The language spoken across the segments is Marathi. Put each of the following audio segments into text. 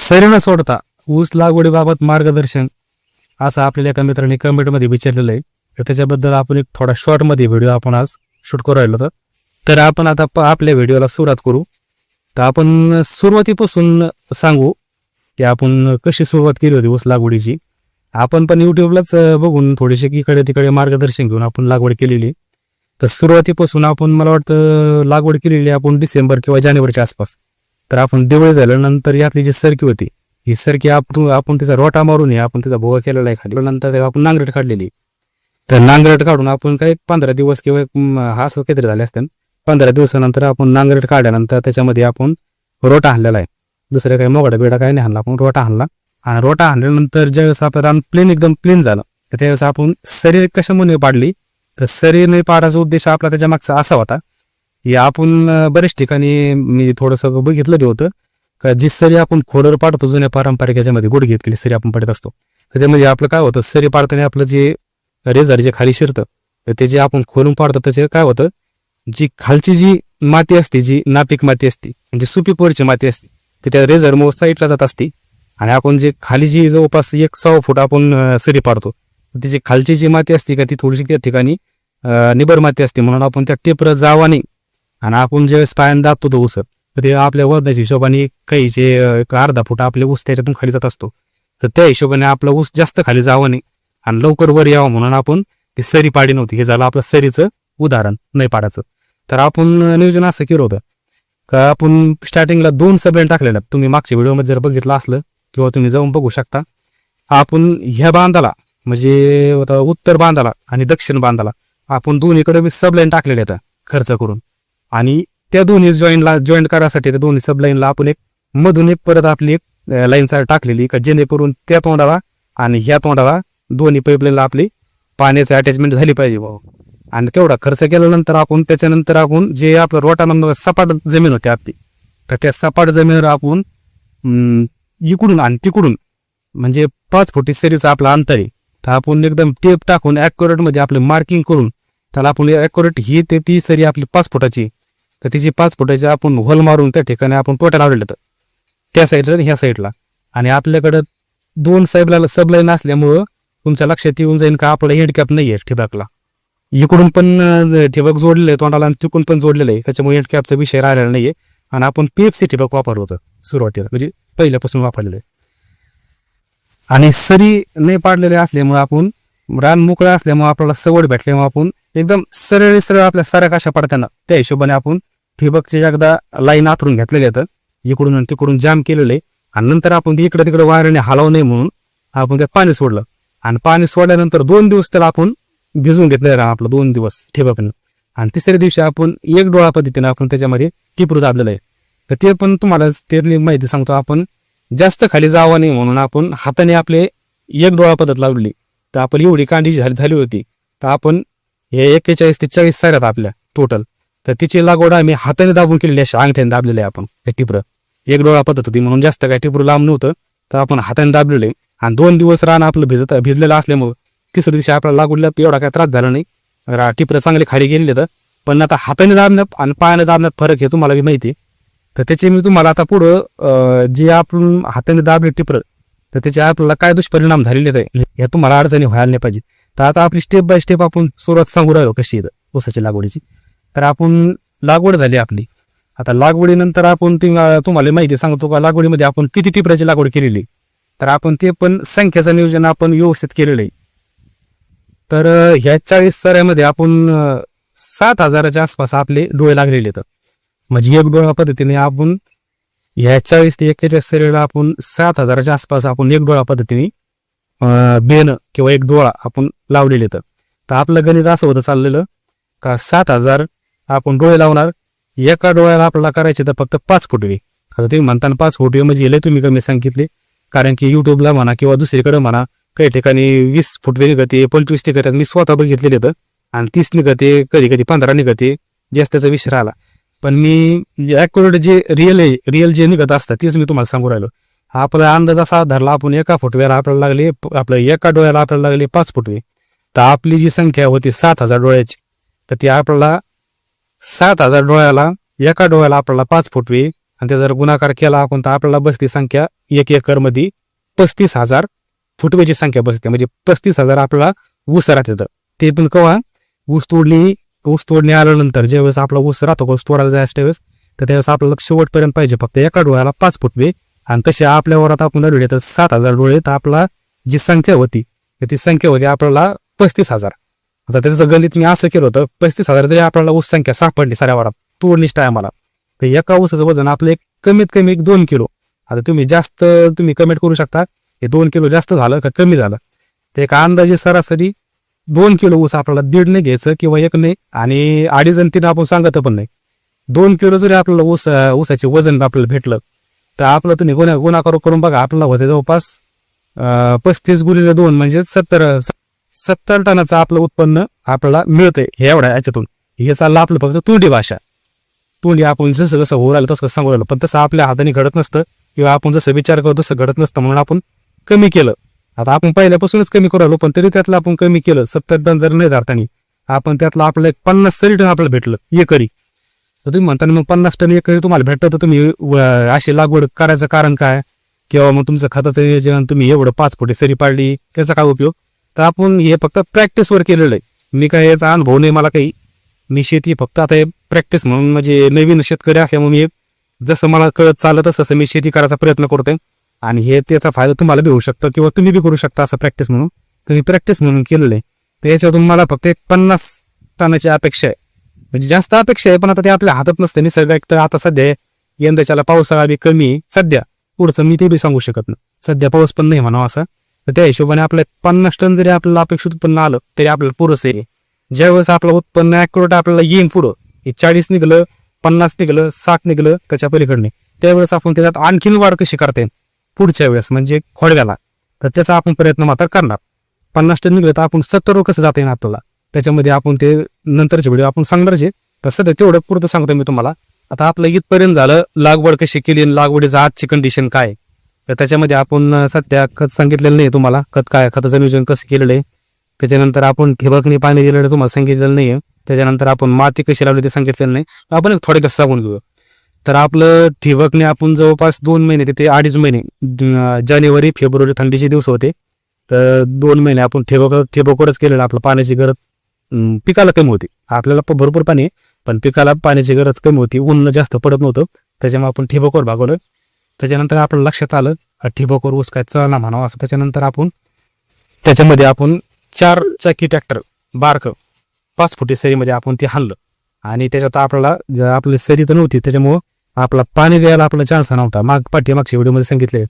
सरी न सोडता ऊस लागवडीबाबत मार्गदर्शन असं आपल्याला एका मित्राने कमेंटमध्ये विचारलेलं आहे. तर त्याच्याबद्दल आपण एक थोडा शॉर्टमध्ये व्हिडिओ आपण आज शूट करू राहिलो. तर आपण आता आपल्या व्हिडिओला सुरुवात करू. तर आपण सुरुवातीपासून सांगू की आपण कशी सुरुवात केली होती ऊस लागवडीची. आपण पण युट्यूबलाच बघून थोडीशी इकडे तिकडे मार्गदर्शन घेऊन आपण लागवड केलेली. तर सुरुवातीपासून आपण मला वाटतं लागवड केलेली आपण डिसेंबर किंवा जानेवारीच्या आसपास. तर आपण दिवाळी झाल्यानंतर यातली जी सरकी होती ही सरकी आपण तिचा रोटा मारून आपण तिचा भोगा केलेला आहे खाली. नंतर आपण नांगरट काढलेली. तर नांगरट काढून आपण काही 15 दिवस किंवा हा असं काहीतरी झाले असते. 15 दिवसानंतर आपण नांगरट काढल्यानंतर त्याच्यामध्ये आपण रोटा आणलेला आहे. दुसऱ्या काही मोगडा बेडा काही नाही आणला, आपण रोटा आणला. आणि रोटा आणल्यानंतर ज्यावेळेस आपलं रान एकदम प्लेन झालं तर त्यावेळेस आपण सरी कशामुळे पाडली. तर सरीने पाडायचा उद्देश आपला त्याच्या मागचा असा होता की आपण बरेच ठिकाणी मी थोडंसं बघितलं होतं का जी सरी आपण खोडर पाडतो जुन्या पारंपरिक याच्यामध्ये गुड घेतलेली सरी आपण पाडत असतो. त्याच्यामध्ये आपलं काय होतं, सरी पाडताना आपलं जे रेझर जे खाली शिरतं तर ते जे आपण खोलून पाडतो त्याचे काय होतं, जी खालची जी माती असते, जी नापीक माती असते म्हणजे सुपीक माती असते ती त्या रेझर मग साईडला जात असते. आणि आपण जे खाली जी जवळपास 1.6 फूट आपण सरी पाडतो त्याची खालची जी माती असते का ती थोडीशी त्या ठिकाणी निबर माती असते. म्हणून आपण त्या टेपर जावा नाही आणि आपण ज्यावेळेस पायाने दाबतो तो ऊस तर ते आपल्या वजनाच्या हिशोबाने काही जे 1/2 फूट आपले ऊस त्याच्यातून खाली जात असतो. तर त्या हिशोबाने आपला ऊस जास्त खाली जावं नाही आणि लवकर वर यावं म्हणून आपण ती सरी पाडी नव्हती. हे झालं आपलं सरीचं उदाहरण नाही पाडायचं. तर आपण नियोजन असं केलं होतं का आपण स्टार्टिंगला 2 सबलेन टाकलेल्या. तुम्ही मागच्या व्हिडिओमध्ये जर बघितलं असलं किंवा तुम्ही जाऊन बघू शकता. आपण ह्या बांधाला म्हणजे उत्तर बांधाला आणि दक्षिण बांधाला आपण दोन्हीकडे मी सबलाईन टाकलेले आहेत खर्च करून. आणि त्या दोन्ही जॉईंट करायसाठी त्या दोन्ही सबलाईनला आपण एक मधून एक परत आपली एक लाईन टाकलेली का जेणेकरून त्या तोंडाला आणि ह्या तोंडाला दोन्ही पाईपलाईनला आपली पाण्याची अटॅचमेंट झाली पाहिजे भाऊ. आणि तेवढा खर्च केल्यानंतर आपण त्याच्यानंतर आपण जे आपलं रोटानंतर सपाट जमीन होती आपली तर त्या सपाट जमिनीवर आपण इकडून आणि तिकडून म्हणजे 5 फुटी सरीचा आपला अंतर आहे. तर आपण एकदम टेप टाकून ॲक्युरेट मध्ये आपलं मार्किंग करून त्याला आपण ॲक्युरेट ही ते ती सरी आपली 5 फुटाची तर तिची 5 फुटाची आपण होल मारून त्या ठिकाणी आपण टोट्या लावलेलं तर त्या साईडला ह्या साईडला. आणि आपल्याकडं 2 सबलाईन असल्यामुळं तुमच्या लक्षात येऊन जाईल का आपला हेडकॅप नाही आहे ठिबकला. इकडून पण ठिबक जोडलेलं आहे तोंडाला आणि तिकडून पण जोडलेलं आहे. त्याच्यामुळे हेडकॅपचा विषय राहिलेला नाहीये. आणि आपण PFC ठिबक वापरलं होतं सुरुवातीला म्हणजे पहिल्यापासून वापरलेलं आहे. आणि सरी नाही पाडलेले असल्यामुळे आपण रान मोकळं असल्यामुळे आपल्याला सवड भेटल्यामुळे आपण एकदम सरळ आपल्या साऱ्या काशा पडताना त्या हिशोबाने आपण ठिबकचे एकदा लाईन आतरून घेतलेले आहेत. इकडून आणि तिकडून जाम केलेले आणि नंतर आपण इकडे तिकडे वायरने हलवू नये म्हणून आपण त्यात पाणी सोडलं. आणि पाणी सोडल्यानंतर 2 दिवस त्याला आपण भिजवून घेतलेलं आपलं 2 दिवस ठिबकनं. आणि तिसऱ्या दिवशी आपण 1 डोळा पद्धतीने आपण त्याच्यामध्ये टिपरू दाबलेलं आहे. तर ते पण तुम्हाला ते माहिती सांगतो. आपण जास्त खाली जावं नाही म्हणून आपण हाताने आपले 1 डोळा पद्धत लावली. तर आपण एवढी कांडी झाली होती तर आपण हे 41 ते 40 साऱ्यात आपल्या टोटल. तर तिची लागवड आम्ही हाताने दाबून केलेली अशा अंगठ्याने दाबलेले आहे आपण हे टिपरं. 1 डोळा पद्धत होती म्हणून जास्त काय टिपरू लांब नव्हतं तर आपण हाताने दाबलेले. आणि 2 दिवस रान आपलं भिजलेलं असल्यामुळं तिसऱ्या दिवशी आपल्याला लागवडला एवढा काय त्रास झाला नाही. टिपरं चांगले खाली गेलेले तर पण आता हाताने दाबण्यात आणि पायाने दाबण्यात फरक हे तुम्हाला माहिती. तर त्याचे मी तुम्हाला आता पुढं जे आपण हाताने दाबले टिपरं तर त्याचे आपल्याला काय दुष्परिणाम झालेले आहे हे तुम्हाला अडचणी व्हायला नाही पाहिजे. तर आता आपली स्टेप बाय स्टेप आपण सुरुवात सांगू राहिलो कशी आहे ऊसाची लागवडीची. तर आपण लागवड झाली आपली. आता लागवडीनंतर आपण तुम्हाला माहिती सांगतो का लागवडीमध्ये आपण किती टिपऱ्याची लागवड केलेली. तर आपण ते पण संख्येचं नियोजन आपण व्यवस्थित केलेलं आहे. तर ह्या 40 सऱ्यामध्ये आपण 7,000च्या आसपास आपले डोळे लागलेले आहेत. म्हणजे 1 डोळा पद्धतीने आपण ह्या 40 ते 41 सरीला आपण 7,000च्या आसपास आपण 1 डोळा पद्धतीने बेन किंवा 1 डोळा आपण लावलेले आहेत. तर आपलं गणित असं होतं चाललेलं का 7,000 आपण डोळे लावणार. एका डोळ्याला आपल्याला करायचे तर फक्त 5 फुटवे. आता तुम्ही म्हणताना 5 फुटवे म्हणजे लय तुम्ही कमी सांगितले. कारण की युट्यूबला म्हणा किंवा दुसरीकडे म्हणा काही ठिकाणी 20 फुटवे निघते 25 निघतात. मी स्वतः बघितलेले तर आणि 30 निघते कधी कधी 15 निघते जास्तचा विषय राहिला. पण मी ॲक्युरेट जे रिअल जे निघत असतात तेच मी तुम्हाला सांगू राहिलो. आपला अंदाज असा धरला आपण एका फुटव्याला आपल्याला लागले आपलं एका डोळ्याला आपल्याला लागले 5 फुटवे. तर आपली जी संख्या होती 7,000 डोळ्याची तर ती आपल्याला 7,000 डोळ्याला एका डोळ्याला आपल्याला 5 फुटवे आणि ते जर गुणाकार केला आपण तर आपल्याला बसती संख्या 1 एकरमध्ये 35,000 फुटवेची संख्या बसते. म्हणजे 35,000 आपल्याला ऊस राहते. ते पण केव्हा ऊस तोडणी आल्यानंतर ज्यावेळेस आपला ऊस राहतो ऊस तोडायला जायचं त्यावेळेस, तर त्यावेळेस आपल्याला शेवटपर्यंत पाहिजे फक्त एका डोळ्याला 5 फुटवे. आणि तसे आपल्या वरात आपण डोळे तर 7,000 डोळे, तर आपला जी संख्या होती ती संख्या होती आपल्याला 35,000. आता त्याचं गणित मी असं केलं होतं, 35,000 तरी आपल्याला ऊस संख्या सापडली साऱ्या वरात तोडणीच टायमाला. तर एका ऊसाचं वजन आपलं एक कमीत कमी 2 किलो. आता तुम्ही कमेंट करू शकता हे 2 किलो जास्त झालं का कमी झालं. ते एक अंदाजे सरासरी 2 किलो ऊस आपल्याला 1.5 नाही घ्यायचं किंवा 1 नाही आणि 2.5 आणि 3 आपण सांगत पण नाही. 2 किलो जरी आपल्याला ऊसाचे वजन आपल्याला भेटलं तर आपलं तुम्ही गुणाकार करून बघा, आपल्याला होते जवळपास 35 गुणिले 2 म्हणजे 70 टनाचं आपलं उत्पन्न आपल्याला मिळतंय हे एवढ्या याच्यातून. हे चाललं आपलं फक्त तोंडी भाषा. तोंडी आपण जसं कसं होऊ राहिलं तसं सांगू राहिलं, पण तसं आपल्या हाताने घडत नसतं किंवा आपण जसं विचार करतो तसं घडत नसतं, म्हणून आपण कमी केलं. आता आपण पहिल्यापासूनच कमी करू राहिलो, पण तरी त्यातलं आपण कमी केलं. 70 टन जर नाही धरतानी आपण त्यातलं आपलं 50 तरी टन आपल्याला भेटलं एकरी. तर तुम्ही म्हणता मग 50 टन एकरी तुम्हाला भेटतं तर तुम्ही अशी लागवड करायचं कारण काय, किंवा मग तुमचं खताचं नियोजन तुम्ही एवढं 5 फुटे सरी पाडली त्याचा काय उपयोग. तर आपण हे फक्त प्रॅक्टिसवर केलेलं आहे. मी काय याचा अनुभव नाही मला काही, मी शेती फक्त आता प्रॅक्टिस म्हणून म्हणजे नवीन शेतकरी असल्यामुळे मी जसं मला कळत चालत तसं मी शेती करायचा प्रयत्न करतोय. आणि हे त्याचा फायदा तुम्हाला बी होऊ शकतो किंवा तुम्ही बी करू शकता असं प्रॅक्टिस म्हणून. तुम्ही प्रॅक्टिस म्हणून केलेलं आहे तर याच्यातून मला फक्त 50 टनाची अपेक्षा आहे. म्हणजे जास्त अपेक्षा आहे पण आता ते आपल्या हातात नसते. निसर्ग एक तर आता सध्या यंदाच्याला पावसाळा बी कमी सध्या, पुढचं मी ते बी सांगू शकत नाही. सध्या पाऊस पण नाही म्हणावं असं. तर त्या हिशोबाने आपल्या 50 टन जरी आपल्याला अपेक्षित उत्पन्न आलं तरी आपल्याला पुरेसं आहे. ज्यावेळेस आपलं उत्पन्न ॲक्युरेट आपल्याला येईन पुढं, हे 40 निघलं 50 निघलं 60 निघलं त्याच्या पलीकडे, त्यावेळेस आपण त्याच्यात आणखीन वाढ कशी करता येईल पुढच्या वेळेस म्हणजे खोडव्याला, तर त्याचा आपण प्रयत्न मात्र करणार. 50 टन निघलं तर आपण 70 कसं जाता येईल आपल्याला, त्याच्यामध्ये आपण ते नंतरचे व्हिडिओ आपण सांगणारच आहे. तर सध्या तेवढं पुरतं सांगतो मी तुम्हाला. आता आपलं इथपर्यंत झालं लागवड कशी केली, लागवडीचं आजची कंडिशन काय. तर त्याच्यामध्ये आपण सध्या खत सांगितलेलं नाही तुम्हाला, खताचं नियोजन कसं केलेलं आहे. त्याच्यानंतर आपण ठिबकनी पाणी दिलेलं तुम्हाला सांगितलेलं नाही. त्याच्यानंतर आपण माती कशी लावली ते सांगितलेलं नाही. आपण एक थोडक्यात सांगून घेऊ. तर आपलं ठिबकने आपण जवळपास 2 महिने ते 2.5 महिने, जानेवारी फेब्रुवारी थंडीचे दिवस होते, तर 2 महिने आपण ठिबकवरच केलेलं. आपलं पाण्याची गरज पिकाला कमी होती. आपल्याला भरपूर पाणी आहे पण पिकाला पाण्याची गरज कमी होती, ऊन जास्त पडत नव्हतं, त्याच्यामुळे आपण ठिबकवर भागवलं. त्याच्यानंतर आपल्याला लक्षात आलं ठिबकवर ऊस काय चळना म्हणावं असं. त्याच्यानंतर आपण त्याच्यामध्ये आपण 4 चाकी ट्रॅक्टर बारकं 5 फुटी सरीमध्ये आपण ते हाणलं. आणि त्याच्यात आपल्याला आपली सरी तर नव्हती त्याच्यामुळं आपला पाणी द्यायला आपला चान्स नव्हता. पाठीमागच्या व्हिडिओमध्ये सांगितले.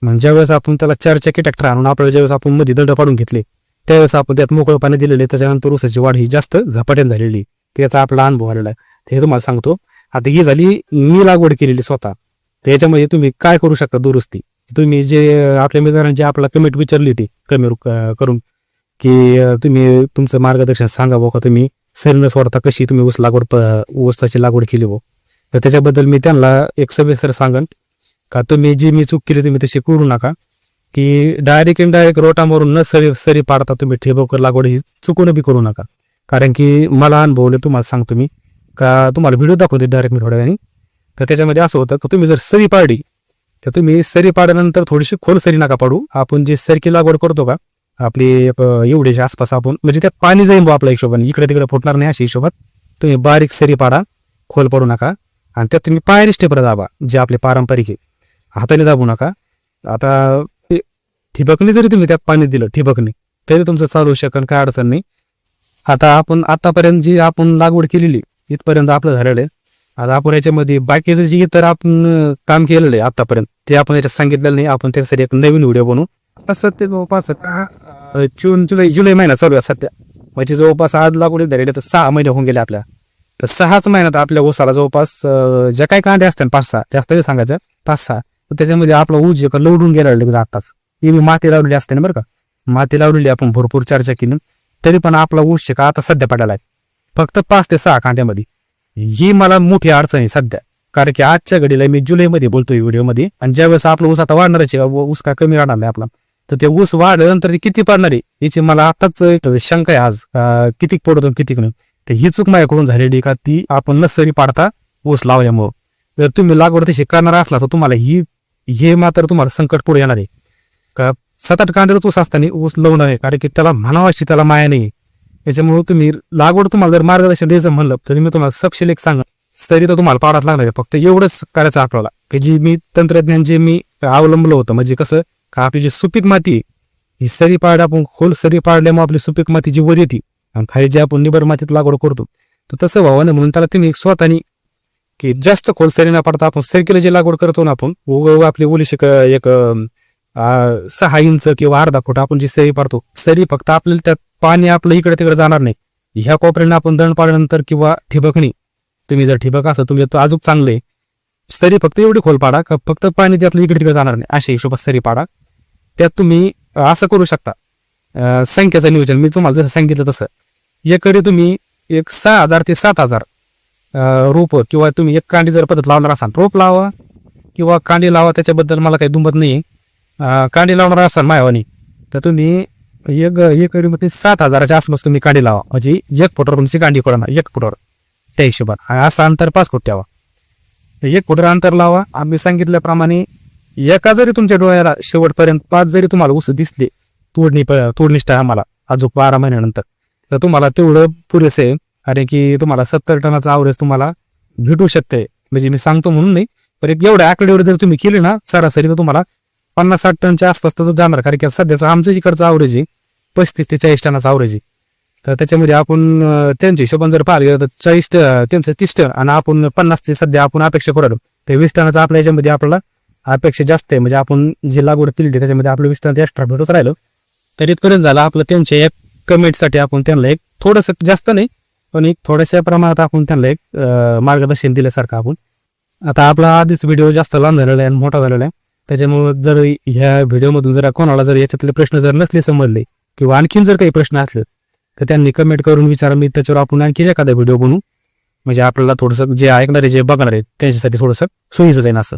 म्हणजे ज्यावेळेस आपण त्याला 4 चाकी ट्रॅक्टर आणून आपल्याला ज्यावेळेस आपण मध्ये दंड काढून घेतले त्यावेळेस आपण त्यात मोकळं पाणी दिलेले. त्याच्यानंतर ऊसाची वाढ ही जास्त झपाट्याने झालेली, त्याचा आपला अनुभव आलेला आहे. हे तुम्हाला सांगतो. आता ही झाली मी लागवड केलेली स्वतः. त्याच्यामध्ये तुम्ही काय करू शकता दुरुस्ती. तुम्ही जे आपल्या मित्रांची आपल्याला कमेंट विचारली होती कमी करून की तुम्ही तुमचं मार्गदर्शन सांगा का तुम्ही सरी न सोडता कशी तुम्ही ऊसाची लागवड केली हो. तर त्याच्याबद्दल मी त्यांना एक सविस्तर सांगन का तुम्ही जी मी चूक केली तुम्ही तशी करू नका, की डायरेक्ट रोटा मारून न सरी पाडता तुम्ही ठिबक लागवड ही चुकून बी करू नका. कारण की मला अनुभवले तुम्हाला सांगतो मी का तुम्हाला व्हिडिओ दाखवते डायरेक्ट मी थोड्या वेळाने. तर त्याच्यामध्ये असं होतं की तुम्ही जर सरी पाडली तर तुम्ही सरी पाडल्यानंतर थोडीशी खोल सरी नका पाडू. आपण जे सरकी लागवड करतो का आपली एवढ्याच्या आसपास आपण म्हणजे त्यात पाणी जाईल बा आपल्या हिशोबाने, इकडे तिकडे फुटणार नाही अशा हिशोबात तुम्ही बारीक सरी पाडा, खोल पडू नका. आणि त्यात तुम्ही पायरी स्टेपर दाबा जे आपले पारंपरिक आहे, हाताने दाबू नका. आता ठिबकने जरी तुम्ही त्यात पाणी दिलं ठिबकने तरी तुमचं चालू शकन, काय अडचण नाही. आता आपण आतापर्यंत जी आपण लागवड केलेली इथपर्यंत आपलं झालेलं आहे. आता आपण याच्यामध्ये बाकीचं जे इतर आपण काम केलेलं आहे आतापर्यंत ते आपण याच्यात सांगितलेलं नाही. आपण त्यासाठी एक नवीन व्हिडिओ बनवू. सध्या जवळपास जुलै महिना चालू आहे सध्या, म्हणजे जवळपास आज लागवड झालेले तर 6 महिने होऊन गेले आपल्या. तर 6च महिन्यात आपल्या ऊसाला जवळपास ज्या काही कांदे असतात 5-6 जास्त सांगायचं 5-6, त्याच्यामध्ये आपला ऊस जे का लवडून गेला आताच. ही माती लावलेली असते ना बरं का, माती लावलेली आपण भरपूर चर्चा केली, तरी पण आपला ऊस का आता सध्या पडायला आहे फक्त 5 ते 6 कांद्यामध्ये. ही मला मोठी अडचण आहे सध्या, कारण की आजच्या घडीला मी जुलैमध्ये बोलतोय व्हिडिओमध्ये. आणि ज्यावेळेस आपला ऊस आता वाढणारच आहे, ऊस का कमी वाढणार नाही आपला, तर ते ऊस वाढल्यानंतर किती पडणार आहे याची मला आताच शंका आहे आज, किती पडतो किती नाही. तर ही चूक माझ्याकडून झालेली का ती आपण नसरी पाडता ऊस लावल्यामुळं. जर तुम्ही लागवड तशी करणार असला तर तुम्हाला हे मात्र तुम्हाला संकट पुढे येणार आहे का. 7-8 कांड्याला ऊस असताना ऊस लावून आहे, कारण की त्याला म्हणावं अशी त्याला माया नाही. त्याच्यामुळे तुम्ही लागवड तुम्हाला जर मार्गदर्शन द्यायचं म्हणलं तर मी तुम्हाला सपशेल एक सांगा, सरी तर तुम्हाला पाडात लागणार आहे. फक्त एवढंच करायचं आपल्याला की जी मी तंत्रज्ञान जे मी अवलंबलं होतं, म्हणजे कसं का आपली जी सुपीक माती ही सरी पाड आपण खोल सरी पाडल्यामुळे आपली सुपीक माती जी वर येते आणि खाली जे आपण निबर मातीत लागवड करतो तर तसं व्हावं नाही म्हणून त्याला तुम्ही स्वतःनी की जास्त खोल सरी न पडता आपण सर्किल जे लागवड करतो ना आपण आपली ओलीशी एक 6 इंच किंवा अर्धा फूट आपण जी सरी पाडतो, सरी फक्त आपल्याला त्यात पाणी आपलं इकडे तिकडे जाणार नाही. ह्या कोपऱ्याने आपण दण पाडल्यानंतर किंवा ठिबकणी, तुम्ही जर ठिबक असं तुम्ही अजून चांगले सरी फक्त एवढी खोल पाडा का फक्त पाणी त्यातलं इकडे तिकडे जाणार नाही, अशा हिशोबात सरी पाडा. त्यात तुम्ही असं करू शकता, संख्येचं नियोजन मी तुम्हाला जसं सांगितलं तसं एकरी तुम्ही एक 6,000 ते 7,000 रोप किंवा तुम्ही एक कांडी जर पद्धत लावणार असाल रोप लावा किंवा कांडी लावा, त्याच्याबद्दल मला काही दुमत नाही. कांडी लावणार असाल मायावानी तर तुम्ही एकरी मध्ये 7,000च्या आसपास तुम्ही कांडी लावा, म्हणजे 1 फुटावर तुमची कांडी पडणार 1 फुटावर, त्या हिशोबात असं अंतर 5 फूट ठेवा. 1 फुटावर अंतर लावा. आम्ही सांगितल्याप्रमाणे एका जरी तुमच्या डोळ्याला शेवटपर्यंत 5 जरी तुम्हाला ऊस दिसले तोडणीष्ट आम्हाला अजून 12 महिन्यानंतर तर तुम्हाला तेवढं पुरेसे आहे. कारण की तुम्हाला 70 टनाचा आवरेज तुम्हाला भेटू शकते, म्हणजे मी सांगतो म्हणून नाही, पण एक एवढ्या आकडेवर जर तुम्ही केली ना सरासरी तर तुम्हाला 50-60 टनच्या आसपास तसं जाणार. कारण की सध्याचं आमचं इकडचं आवरेज आहे 35 ते 40 टनाचा आवरेज आहे. तर त्याच्यामध्ये आपण त्यांच्या हिशोबाने जर पाहिलं तर 40 त्यांचं 30 टन आणि आपण 50 ते सध्या आपण अपेक्षा करू तर 20 टनाचा आपल्या याच्यामध्ये आपल्याला अपेक्षा जास्त आहे. म्हणजे आपण जी लागवड केली त्याच्यामध्ये आपलं 20 टन एक्स्ट्रा भेटच राहिलं तर इथपर्यंत झालं आपलं. त्यांच्या एक कमेंटसाठी आपण त्यांना एक थोडंसं जास्त नाही पण एक थोड्याशा प्रमाणात आपण त्यांना एक मार्गदर्शन दिल्यासारखं आपण. आता आपला आधीच व्हिडिओ जास्त लांब झालेला आहे आणि मोठा झालेला आहे, त्याच्यामुळे जर ह्या व्हिडिओमधून जर कोणाला जर याच्यातले प्रश्न जर नसले समजले किंवा आणखीन जर काही प्रश्न असले तर त्यांनी कमेंट करून विचारा. मी त्याच्यावर आपण आणखी एखादा व्हिडिओ बनवू, म्हणजे आपल्याला थोडंसं जे ऐकणारे जे बघणार आहेत त्यांच्यासाठी थोडंसं सोयीचं जाईल असं.